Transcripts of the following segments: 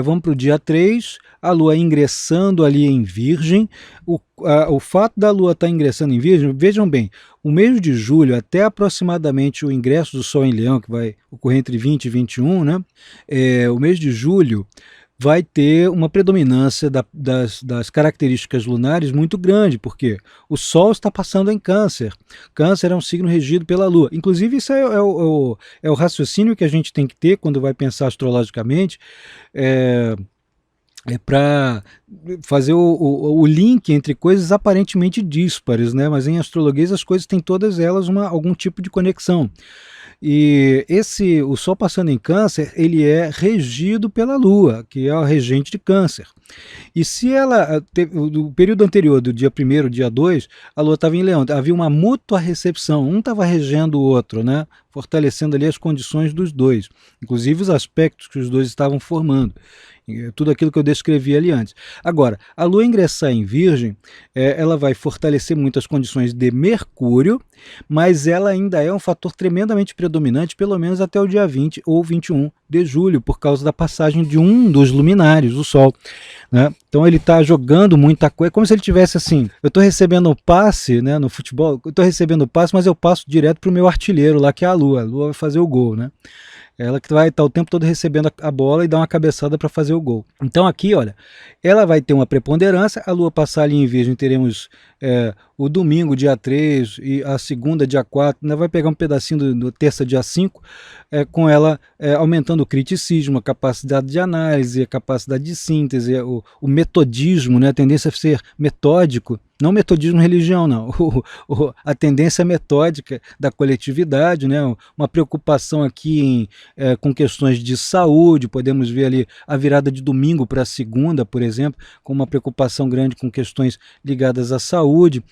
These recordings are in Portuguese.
Vamos para o dia 3, a Lua ingressando ali em Virgem. O fato da Lua estar ingressando em Virgem, vejam bem, o mês de julho até aproximadamente o ingresso do Sol em Leão, que vai ocorrer entre 20 e 21, né? O mês de julho vai ter uma predominância das características lunares muito grande, porque o Sol está passando em Câncer. Câncer é um signo regido pela Lua. Inclusive, isso é o raciocínio que a gente tem que ter quando vai pensar astrologicamente, para fazer o link entre coisas aparentemente díspares, né? Mas em astrologia as coisas têm todas elas algum tipo de conexão. E o Sol passando em Câncer, ele é regido pela Lua, que é a regente de Câncer. E se ela, do período anterior, do dia 1º, dia 2, a Lua estava em Leão, havia uma mútua recepção, um estava regendo o outro, né? Fortalecendo ali as condições dos dois, inclusive os aspectos que os dois estavam formando. Tudo aquilo que eu descrevi ali antes. Agora, a Lua ingressar em Virgem, ela vai fortalecer muito as condições de Mercúrio, mas ela ainda é um fator tremendamente predominante, pelo menos até o dia 20 ou 21 de julho, por causa da passagem de um dos luminares, o Sol, né? Então ele está jogando muita coisa, como se ele tivesse assim, eu estou recebendo um passe, né, no futebol, eu estou recebendo o passe, mas eu passo direto para o meu artilheiro lá, que é a Lua vai fazer o gol, né? Ela que vai estar o tempo todo recebendo a bola e dar uma cabeçada para fazer o gol. Então aqui, olha, ela vai ter uma preponderância, a Lua passar ali em Virgem, teremos o domingo, dia 3, e a segunda, dia 4, ainda vai pegar um pedacinho do terça, dia 5, com ela aumentando o criticismo, a capacidade de análise, a capacidade de síntese, o metodismo, né, a tendência a ser metódico, não metodismo religião, não. A tendência metódica da coletividade, né? Uma preocupação aqui com questões de saúde, podemos ver ali a virada de domingo para segunda, por exemplo, com uma preocupação grande com questões ligadas à saúde.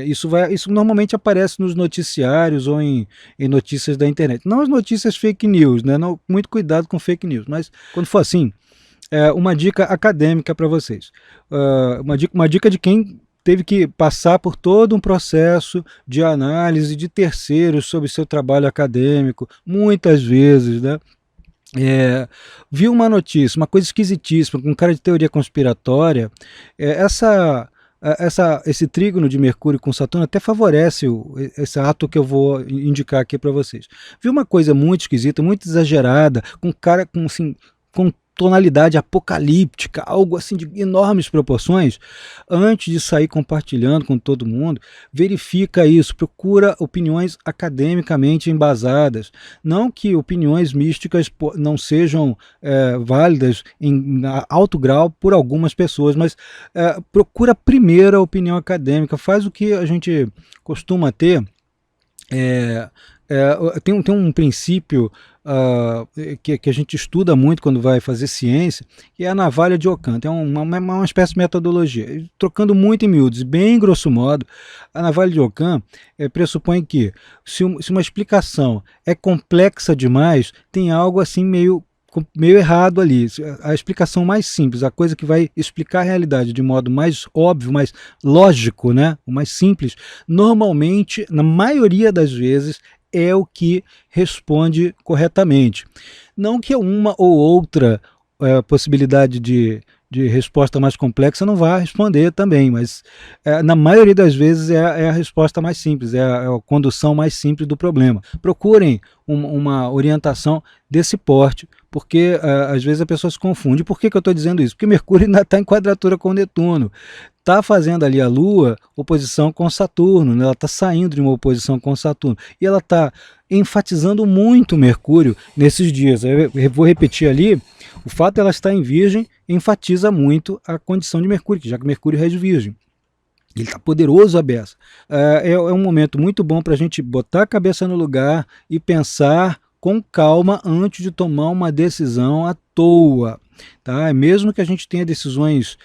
Isso normalmente aparece nos noticiários ou em notícias da internet. Não as notícias fake news, né? Não, muito cuidado com fake news, mas quando for assim, uma dica acadêmica para vocês. Uma dica de quem teve que passar por todo um processo de análise de terceiros sobre seu trabalho acadêmico, muitas vezes, né? Viu uma notícia, uma coisa esquisitíssima, com cara de teoria conspiratória, esse trígono de Mercúrio com Saturno até favorece esse ato que eu vou indicar aqui para vocês. Viu uma coisa muito esquisita, muito exagerada, com tonalidade apocalíptica, algo assim de enormes proporções. Antes de sair compartilhando com todo mundo, verifica isso, procura opiniões academicamente embasadas. Não que opiniões místicas não sejam válidas em alto grau por algumas pessoas, mas procura primeiro a opinião acadêmica, faz o que a gente costuma ter. Tem um princípio que a gente estuda muito quando vai fazer ciência, que é a navalha de Ockham. É uma espécie de metodologia. Trocando muito em miúdos, bem grosso modo, a navalha de Ockham pressupõe que se uma explicação é complexa demais, tem algo assim meio errado ali. A explicação mais simples, a coisa que vai explicar a realidade de modo mais óbvio, mais lógico, né? O mais simples, normalmente, na maioria das vezes, é o que responde corretamente. Não que uma ou outra possibilidade de resposta mais complexa não vá responder também, mas na maioria das vezes é a resposta mais simples, é a condução mais simples do problema. Procurem uma orientação desse porte, porque às vezes a pessoa se confunde. Por que eu estou dizendo isso? Porque Mercúrio ainda está em quadratura com Netuno, está fazendo ali a Lua oposição com Saturno, né? Ela está saindo de uma oposição com Saturno, e ela está enfatizando muito Mercúrio nesses dias. Eu vou repetir ali, o fato de ela estar em Virgem enfatiza muito a condição de Mercúrio, já que Mercúrio rege Virgem. Ele está poderoso a beça. É um momento muito bom para a gente botar a cabeça no lugar e pensar com calma antes de tomar uma decisão à toa. Tá? Mesmo que a gente tenha decisões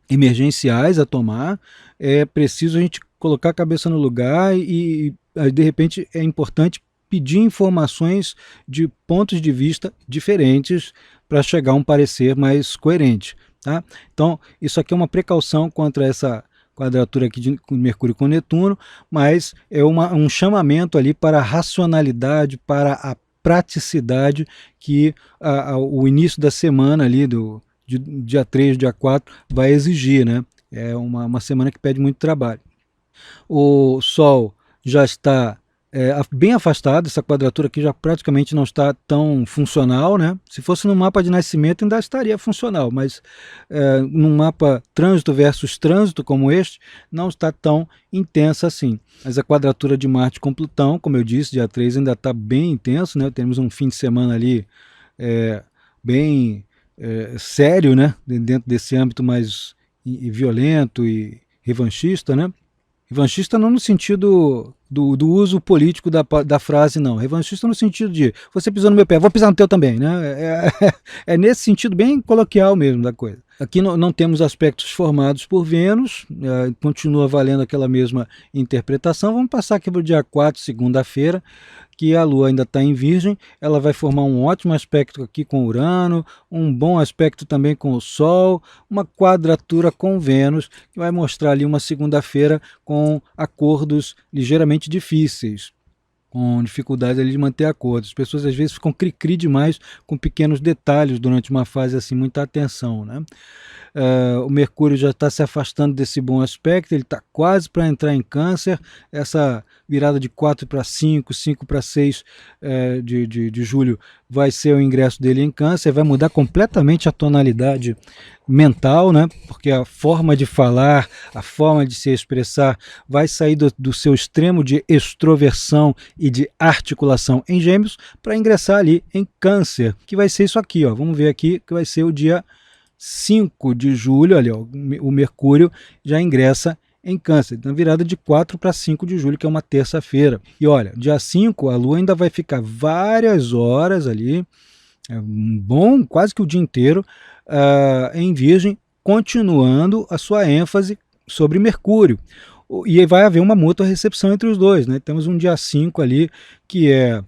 emergenciais a tomar, é preciso a gente colocar a cabeça no lugar e de repente é importante pedir informações de pontos de vista diferentes para chegar a um parecer mais coerente. Tá? Então, isso aqui é uma precaução contra essa quadratura aqui de Mercúrio com Netuno, mas é um chamamento ali para a racionalidade, para a praticidade que o início da semana ali, de dia 3, dia 4, vai exigir, né? É uma semana que pede muito trabalho. O Sol já está bem afastado, essa quadratura aqui já praticamente não está tão funcional, né? Se fosse no mapa de nascimento ainda estaria funcional, mas num mapa trânsito versus trânsito como este, não está tão intensa assim. Mas a quadratura de Marte com Plutão, como eu disse, dia 3 ainda está bem intenso, né? Temos um fim de semana ali bem sério, né? Dentro desse âmbito mais violento e revanchista, né? Revanchista não no sentido do uso político da frase, não. Revanchista no sentido de você pisou no meu pé, vou pisar no teu também, né? É nesse sentido bem coloquial mesmo da coisa. Aqui não temos aspectos formados por Vênus, continua valendo aquela mesma interpretação. Vamos passar aqui para o dia 4, segunda-feira, que a Lua ainda está em Virgem, ela vai formar um ótimo aspecto aqui com Urano, um bom aspecto também com o Sol, uma quadratura com Vênus, que vai mostrar ali uma segunda-feira com acordos ligeiramente difíceis, com dificuldade ali de manter acordos. As pessoas às vezes ficam cri-cri demais com pequenos detalhes durante uma fase assim, muita atenção, né? O Mercúrio já está se afastando desse bom aspecto, ele está quase para entrar em Câncer. Essa virada de 4 para 5, 5 para 6 de julho vai ser o ingresso dele em Câncer, vai mudar completamente a tonalidade mental, né? Porque a forma de falar, a forma de se expressar vai sair do seu extremo de extroversão e de articulação em Gêmeos para ingressar ali em Câncer, que vai ser isso aqui, ó. Vamos ver aqui que vai ser o dia 5 de julho, ali, ó, o Mercúrio já ingressa em Câncer, na virada de 4 para 5 de julho, que é uma terça-feira. E olha, dia 5 a Lua ainda vai ficar várias horas ali, quase que o dia inteiro, em Virgem, continuando a sua ênfase sobre Mercúrio. E vai haver uma mútua recepção entre os dois, né? Temos um dia 5 ali que é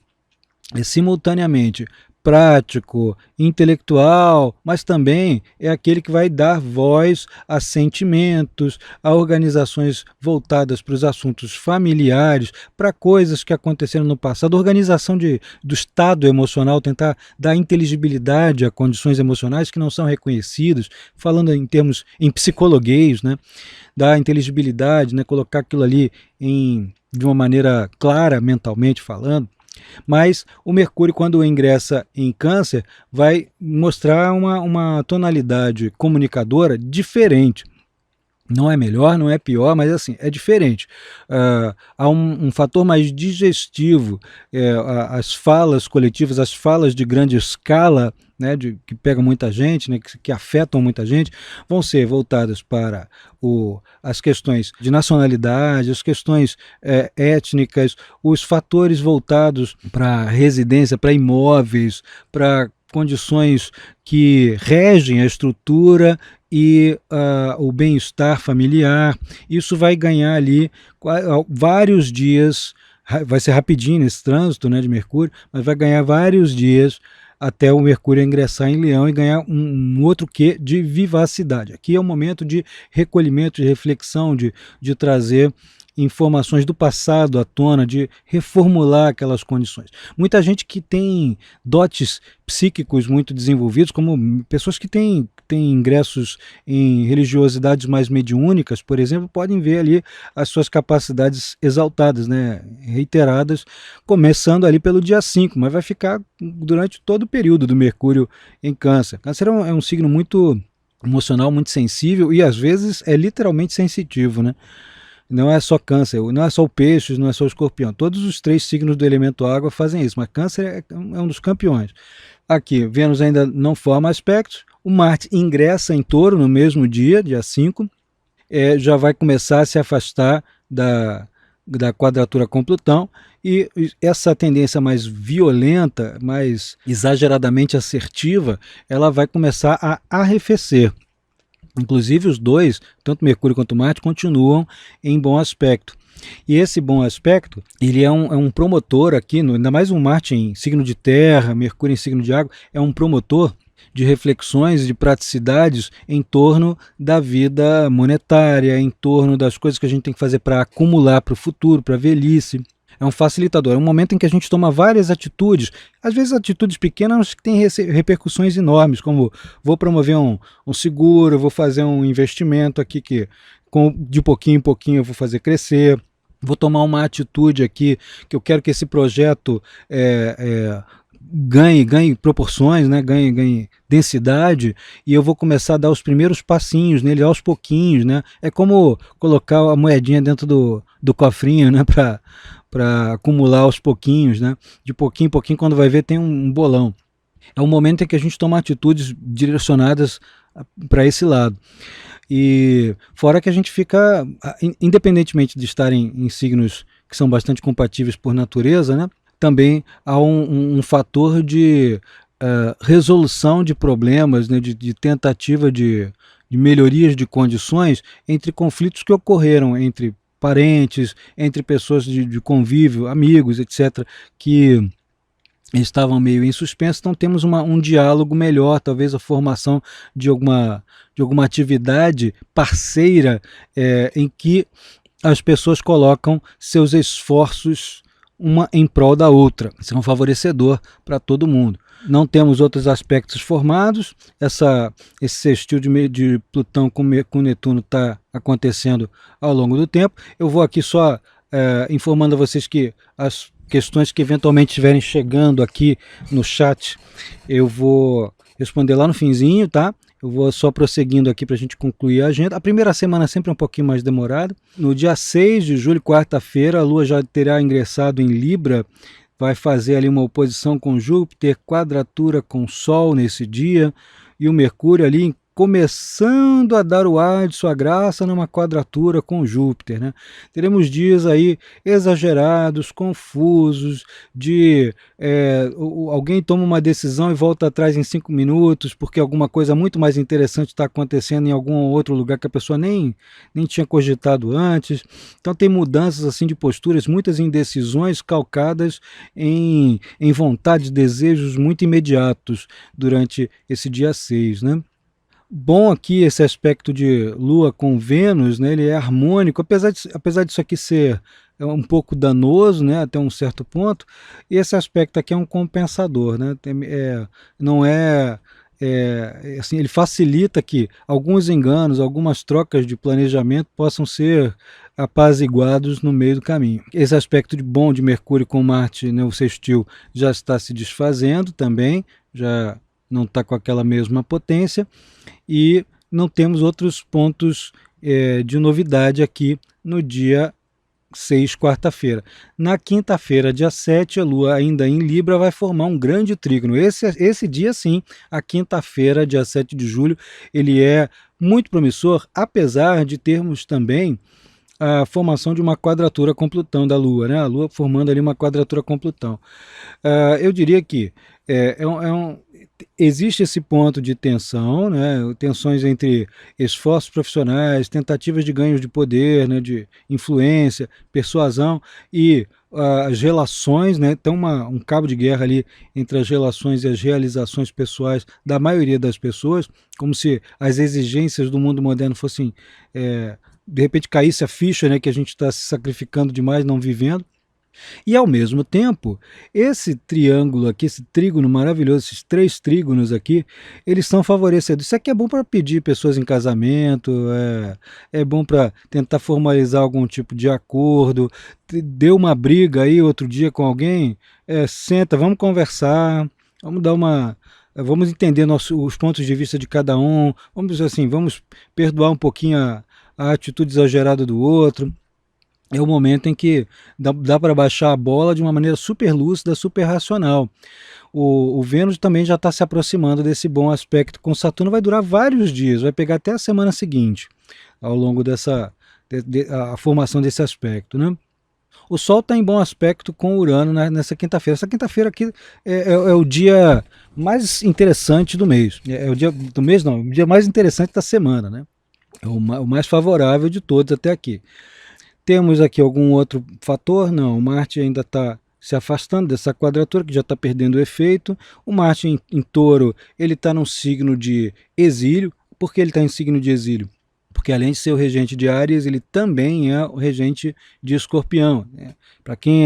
simultaneamente prático, intelectual, mas também é aquele que vai dar voz a sentimentos, a organizações voltadas para os assuntos familiares, para coisas que aconteceram no passado, organização do estado emocional, tentar dar inteligibilidade a condições emocionais que não são reconhecidas, falando em psicologuês, né? Dar inteligibilidade, né? Colocar aquilo ali de uma maneira clara, mentalmente falando. Mas o Mercúrio, quando ingressa em Câncer, vai mostrar uma tonalidade comunicadora diferente. Não é melhor, não é pior, mas assim, é diferente. Há um fator mais digestivo, as falas coletivas, as falas de grande escala, né, que pegam muita gente, né, que afetam muita gente, vão ser voltadas para as questões de nacionalidade, as questões étnicas, os fatores voltados para residência, para imóveis, para condições que regem a estrutura e o bem-estar familiar. Isso vai ganhar ali vários dias, vai ser rapidinho nesse trânsito, né, de Mercúrio, mas vai ganhar vários dias até o Mercúrio ingressar em Leão e ganhar um outro quê de vivacidade. Aqui é um momento de recolhimento, de reflexão, de trazer informações do passado à tona, de reformular aquelas condições. Muita gente que tem dotes psíquicos muito desenvolvidos, como pessoas que têm ingressos em religiosidades mais mediúnicas, por exemplo, podem ver ali as suas capacidades exaltadas, né, reiteradas, começando ali pelo dia 5, mas vai ficar durante todo o período do Mercúrio em Câncer. Câncer é um signo muito emocional, muito sensível e às vezes é literalmente sensitivo, né? Não é só Câncer, não é só o Peixes, não é só o Escorpião. Todos os 3 signos do elemento água fazem isso, mas Câncer é um dos campeões. Aqui, Vênus ainda não forma aspectos, o Marte ingressa em Touro no mesmo dia, dia 5, já vai começar a se afastar da quadratura com Plutão, e essa tendência mais violenta, mais exageradamente assertiva, ela vai começar a arrefecer. Inclusive os dois, tanto Mercúrio quanto Marte, continuam em bom aspecto. E esse bom aspecto, ele é um promotor aqui, ainda mais um Marte em signo de terra, Mercúrio em signo de água, é um promotor de reflexões, de praticidades em torno da vida monetária, em torno das coisas que a gente tem que fazer para acumular para o futuro, para a velhice. É um facilitador, é um momento em que a gente toma várias atitudes, às vezes atitudes pequenas que têm repercussões enormes, como vou promover um seguro, vou fazer um investimento aqui que de pouquinho em pouquinho eu vou fazer crescer, vou tomar uma atitude aqui que eu quero que esse projeto ganhe proporções, né? ganhe densidade, e eu vou começar a dar os primeiros passinhos nele aos pouquinhos. Né? É como colocar a moedinha dentro do cofrinho, né? para acumular aos pouquinhos, né? De pouquinho em pouquinho, quando vai ver, tem um bolão. É um momento em que a gente toma atitudes direcionadas para esse lado. E fora que a gente fica, independentemente de estarem em signos que são bastante compatíveis por natureza, né? Também há um fator de resolução de problemas, né? de tentativa de melhorias de condições entre conflitos que ocorreram entre parentes, entre pessoas de convívio, amigos, etc., que estavam meio em suspenso. Então temos um diálogo melhor, talvez a formação de alguma atividade parceira em que as pessoas colocam seus esforços uma em prol da outra. Isso é um favorecedor para todo mundo. Não temos outros aspectos formados. Esse sextil de Plutão com Netuno está acontecendo ao longo do tempo. Eu vou aqui só informando a vocês que as questões que eventualmente estiverem chegando aqui no chat, eu vou responder lá no finzinho, tá? Eu vou só prosseguindo aqui para a gente concluir a agenda. A primeira semana sempre é um pouquinho mais demorada. No dia 6 de julho, quarta-feira, a Lua já terá ingressado em Libra, vai fazer ali uma oposição com Júpiter, quadratura com Sol nesse dia, e o Mercúrio ali começando a dar o ar de sua graça numa quadratura com Júpiter. Né? Teremos dias aí exagerados, confusos, de alguém toma uma decisão e volta atrás em 5 minutos, porque alguma coisa muito mais interessante está acontecendo em algum outro lugar que a pessoa nem tinha cogitado antes. Então tem mudanças assim de posturas, muitas indecisões calcadas em vontades, desejos muito imediatos durante esse dia 6, né? Bom aqui esse aspecto de Lua com Vênus, né, ele é harmônico, apesar disso aqui ser um pouco danoso, né, até um certo ponto, e esse aspecto aqui é um compensador, né, não assim, ele facilita que alguns enganos, algumas trocas de planejamento possam ser apaziguados no meio do caminho. Esse aspecto bom de Mercúrio com Marte, né, o sextil, já está se desfazendo também, já não está com aquela mesma potência, e não temos outros pontos de novidade aqui no dia 6, quarta-feira. Na quinta-feira, dia 7, a Lua ainda em Libra vai formar um grande trígono. Esse dia sim, a quinta-feira, dia 7 de julho, ele é muito promissor, apesar de termos também a formação de uma quadratura com Plutão da Lua, né? A Lua formando ali uma quadratura com Plutão. Eu diria que existe esse ponto de tensão, né? Tensões entre esforços profissionais, tentativas de ganhos de poder, né? De influência, persuasão e as relações, né? Tem um cabo de guerra ali entre as relações e as realizações pessoais da maioria das pessoas, como se as exigências do mundo moderno fossem, de repente caísse a ficha, né? Que a gente está se sacrificando demais, não vivendo. E ao mesmo tempo, esse triângulo aqui, esse trígono maravilhoso, esses 3 trígonos aqui, eles são favorecedores. Isso aqui é bom para pedir pessoas em casamento, é bom para tentar formalizar algum tipo de acordo. Deu uma briga aí outro dia com alguém, senta, vamos conversar, vamos entender os pontos de vista de cada um, vamos perdoar um pouquinho a atitude exagerada do outro. É o momento em que dá para baixar a bola de uma maneira super lúcida, super racional. O Vênus também já está se aproximando desse bom aspecto com Saturno, vai durar vários dias, vai pegar até a semana seguinte, ao longo a formação desse aspecto, né? O Sol está em bom aspecto com Urano nessa quinta-feira. Essa quinta-feira aqui é o dia mais interessante do mês. É o dia do mês, não, o dia mais interessante da semana, né? É o mais favorável de todos até aqui. Temos aqui algum outro fator? Não, o Marte ainda está se afastando dessa quadratura, que já está perdendo o efeito. O Marte em Touro, ele está num signo de exílio. Por que ele está em signo de exílio? Porque além de ser o regente de Áries, ele também é o regente de Escorpião, né? Para quem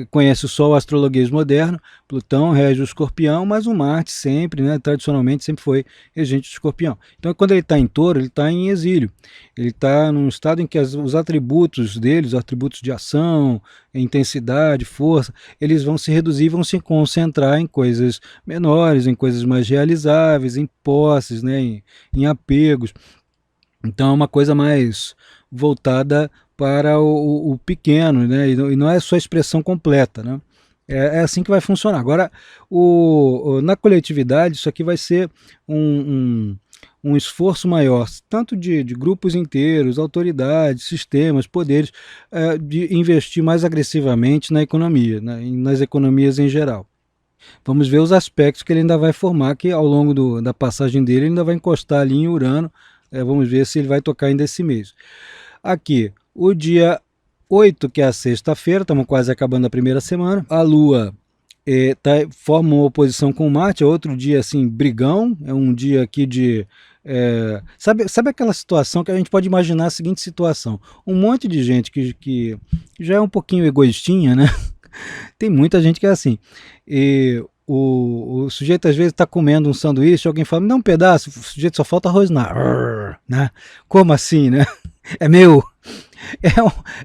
conhece só o astrologuês moderno, Plutão rege o Escorpião, mas o Marte sempre, né, tradicionalmente, sempre foi regente de Escorpião. Então, quando ele está em Touro, ele está em exílio. Ele está num estado em que os atributos dele, os atributos de ação, intensidade, força, eles vão se reduzir, vão se concentrar em coisas menores, em coisas mais realizáveis, em posses, né, em apegos. Então é uma coisa mais voltada para o pequeno, né? E não é só a expressão completa, né? É assim que vai funcionar. Agora, na coletividade, isso aqui vai ser um esforço maior, tanto de grupos inteiros, autoridades, sistemas, poderes, de investir mais agressivamente na economia, né? Nas economias em geral. Vamos ver os aspectos que ele ainda vai formar, que ao longo da passagem dele ele ainda vai encostar ali em Urano. Vamos ver se ele vai tocar ainda esse mês. Aqui, o dia 8, que é a sexta-feira, estamos quase acabando a primeira semana. A Lua forma uma oposição com Marte, é outro dia assim, brigão, é um dia aqui de... sabe aquela situação que a gente pode imaginar a seguinte situação? Um monte de gente que já é um pouquinho egoístinha, né? Tem muita gente que é assim. E o sujeito às vezes está comendo um sanduíche, alguém fala, me dá um pedaço, o sujeito só falta rosnar, né? Como assim, né? É meu.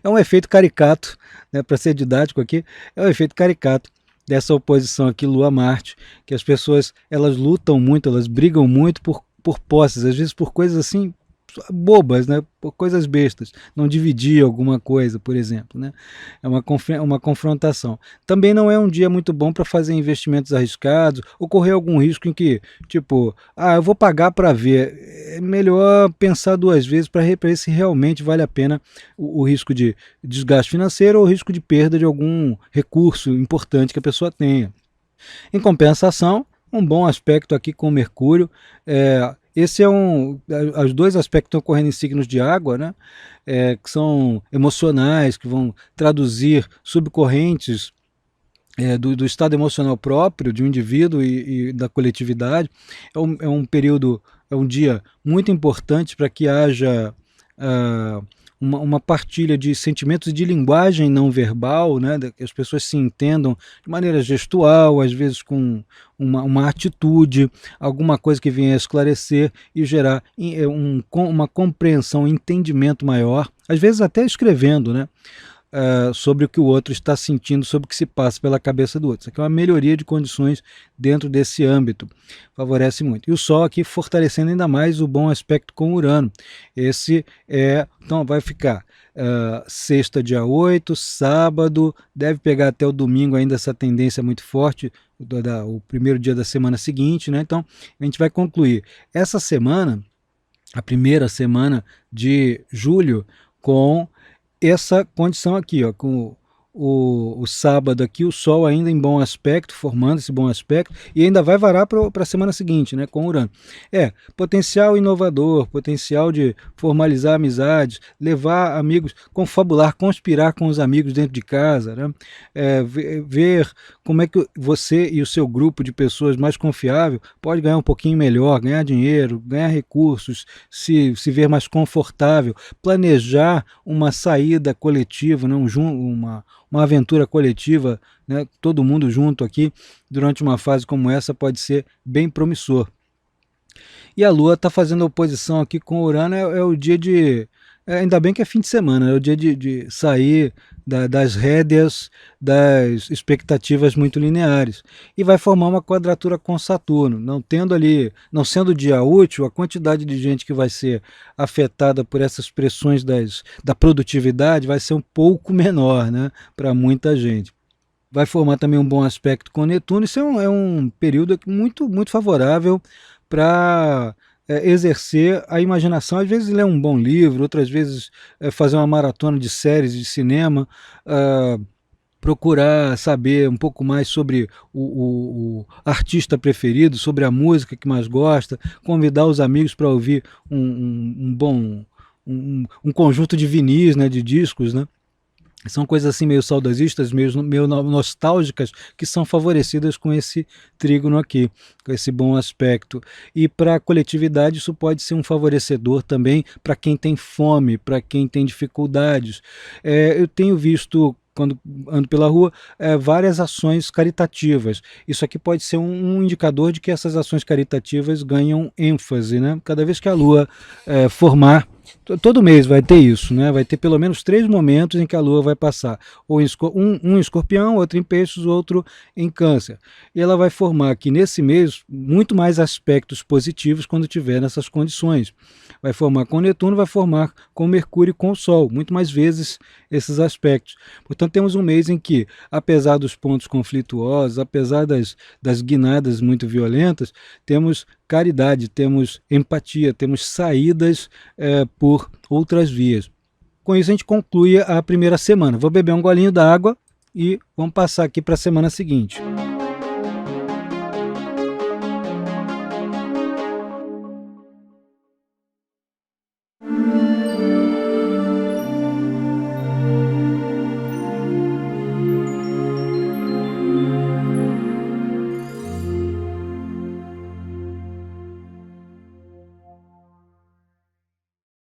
É um efeito caricato, né? Para ser didático aqui, é um efeito caricato dessa oposição aqui Lua-Marte, que as pessoas elas lutam muito, elas brigam muito por posses, às vezes por coisas assim bobas, né? Por coisas bestas, não dividir alguma coisa, por exemplo, né? É uma confrontação. Também não é um dia muito bom para fazer investimentos arriscados, ou correr algum risco em que, tipo, eu vou pagar para ver. É melhor pensar duas vezes para ver se realmente vale a pena o risco de desgaste financeiro ou o risco de perda de algum recurso importante que a pessoa tenha. Em compensação, um bom aspecto aqui com Mercúrio. Esse é os dois aspectos estão ocorrendo em signos de água, né? Que são emocionais, que vão traduzir subcorrentes do estado emocional próprio de um indivíduo e da coletividade. É um período, é um dia muito importante para que haja uma partilha de sentimentos e de linguagem não verbal, né, que as pessoas se entendam de maneira gestual, às vezes com uma atitude, alguma coisa que venha a esclarecer e gerar uma compreensão, um entendimento maior, às vezes até escrevendo, né, sobre o que o outro está sentindo, sobre o que se passa pela cabeça do outro. Isso aqui é uma melhoria de condições dentro desse âmbito, favorece muito. E o Sol aqui fortalecendo ainda mais o bom aspecto com Urano. Então vai ficar sexta, dia 8, sábado, deve pegar até o domingo ainda essa tendência muito forte, o primeiro dia da semana seguinte, né? Então a gente vai concluir essa semana, a primeira semana de julho, com essa condição aqui, ó, com o sábado aqui, o Sol ainda em bom aspecto, formando esse bom aspecto, e ainda vai varar para a semana seguinte, né, com Urano. Potencial inovador, potencial de formalizar amizades, levar amigos, confabular, conspirar com os amigos dentro de casa, né, ver como é que você e o seu grupo de pessoas mais confiável pode ganhar um pouquinho melhor, ganhar dinheiro, ganhar recursos, se ver mais confortável, planejar uma saída coletiva, né, uma aventura coletiva, né, todo mundo junto aqui, durante uma fase como essa, pode ser bem promissor. E a Lua está fazendo oposição aqui com Urano, é o dia de... ainda bem que é fim de semana, é o dia de sair das rédeas das expectativas muito lineares. E vai formar uma quadratura com Saturno, não sendo dia útil, a quantidade de gente que vai ser afetada por essas pressões da produtividade vai ser um pouco menor, né, para muita gente. Vai formar também um bom aspecto com Netuno. Isso é um período muito, muito favorável para exercer a imaginação, às vezes ler um bom livro, outras vezes fazer uma maratona de séries de cinema, procurar saber um pouco mais sobre o artista preferido, sobre a música que mais gosta, convidar os amigos para ouvir um bom um conjunto de vinis, né, de discos, né? São coisas assim meio saudosistas, meio nostálgicas, que são favorecidas com esse trígono aqui, com esse bom aspecto. E para a coletividade isso pode ser um favorecedor também para quem tem fome, para quem tem dificuldades. Eu tenho visto, quando ando pela rua, várias ações caritativas. Isso aqui pode ser um indicador de que essas ações caritativas ganham ênfase, né? Cada vez que a Lua formar, todo mês vai ter isso, né? Vai ter pelo menos 3 momentos em que a Lua vai passar, ou um em Escorpião, outro em Peixes, outro em Câncer. E ela vai formar aqui nesse mês muito mais aspectos positivos quando tiver nessas condições. Vai formar com Netuno, vai formar com Mercúrio e com o Sol, muito mais vezes esses aspectos. Portanto, temos um mês em que, apesar dos pontos conflituosos, apesar das guinadas muito violentas, temos caridade, temos empatia, temos saídas por outras vias. Com isso a gente conclui a primeira semana. Vou beber um golinho d'água e vamos passar aqui para a semana seguinte.